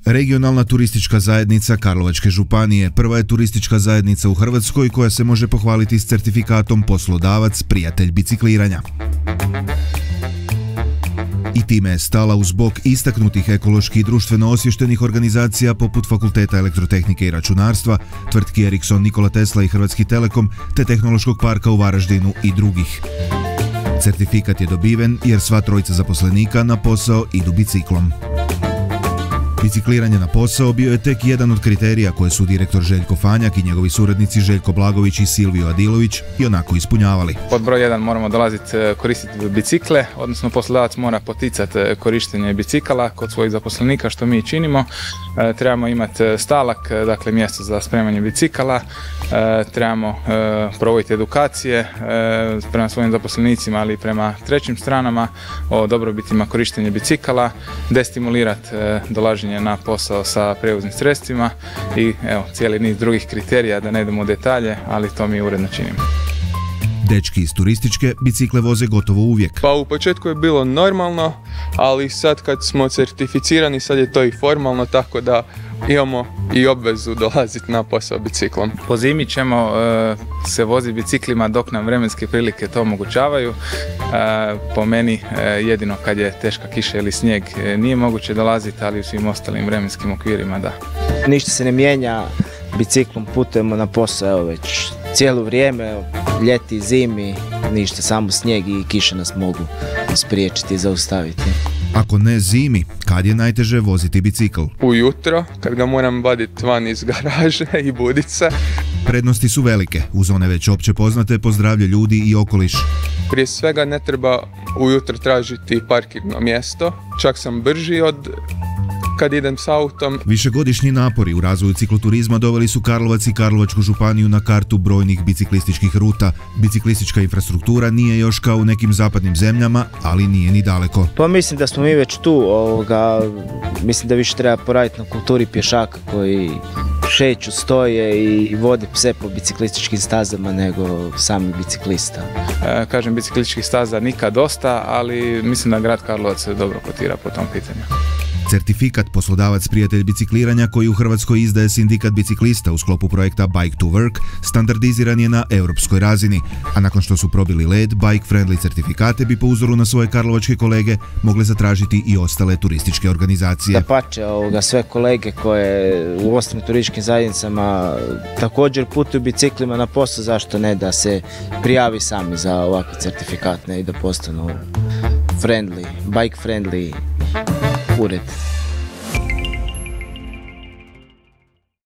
Regionalna turistička zajednica Karlovačke županije prva je turistička zajednica u Hrvatskoj koja se može pohvaliti s certifikatom poslodavac prijatelj bicikliranja. I time je stala uz bok istaknutih ekološki i društveno osviještenih organizacija poput Fakulteta elektrotehnike i računarstva, tvrtki Ericsson, Nikola Tesla i Hrvatski Telekom, te Tehnološkog parka u Varaždinu i drugih. Certifikat je dobiven jer sva trojica zaposlenika na posao idu biciklom. Bicikliranje na posao bio je tek jedan od kriterija koje su direktor Željko Fanjak i njegovi suradnici Željko Blagović i Silvio Adilović i onako ispunjavali. Pod broj 1 moramo dolaziti koristiti bicikle, odnosno poslodavac mora poticati korištenje bicikala kod svojih zaposlenika, što mi činimo. Trebamo imati stalak, dakle mjesto za spremanje bicikala, trebamo provoditi edukacije prema svojim zaposlenicima, ali i prema trećim stranama o dobrobitima korištenja bicikala, destimulirati dolaženje na posao sa prijevoznim sredstvima i evo, cijeli niz drugih kriterija, da ne idemo u detalje, ali to mi uredno činimo. Dečki iz turističke bicikle voze gotovo uvijek. Pa u početku je bilo normalno, ali sad kad smo certificirani, sad je to i formalno, tako da imamo i obvezu dolaziti na posao biciklom. Po zimi ćemo se voziti biciklima dok nam vremenske prilike to omogućavaju. Po meni jedino kad je teška kiša ili snijeg nije moguće dolaziti, ali u svim ostalim vremenskim okvirima da. Ništa se ne mijenja, biciklom putujemo na posao evo već cijelo vrijeme, ljeti, zimi, ništa, samo snijeg i kiša nas mogu spriječiti i zaustaviti. Ako ne zimi, kad je najteže voziti bicikl? Ujutro, kad ga moram vaditi van iz garaže i budit se. Prednosti su velike, uz one već opće poznate po zdravlje ljudi i okoliš. Prije svega ne treba ujutro tražiti parkirno mjesto, čak sam brži od kad idem s autom. Višegodišnji napori u razvoju cikloturizma doveli su Karlovac i Karlovačku županiju na kartu brojnih biciklističkih ruta. Biciklistička infrastruktura nije još kao u nekim zapadnim zemljama, ali nije ni daleko. Pa mislim da smo mi već tu, mislim da više treba poraditi na kulturi pješaka koji šeću, stoje i vode pse po biciklističkim stazama nego sami biciklista. Kažem, biciklističkih staza nikad dosta, ali mislim da grad Karlovac se dobro kotira po tom pitanju. Certifikat poslodavac prijatelj bicikliranja koji u Hrvatskoj izdaje sindikat biciklista u sklopu projekta Bike to Work standardiziran je na europskoj razini, a nakon što su probili led, bike friendly certifikate bi po uzoru na svoje karlovačke kolege mogle zatražiti i ostale turističke organizacije. Dapače, sve kolege koje u ostalim turističkim zajednicama također putuju biciklima na posao, zašto ne da se prijavi sami za ovakve certifikate i da postanu friendly, bike friendly ured.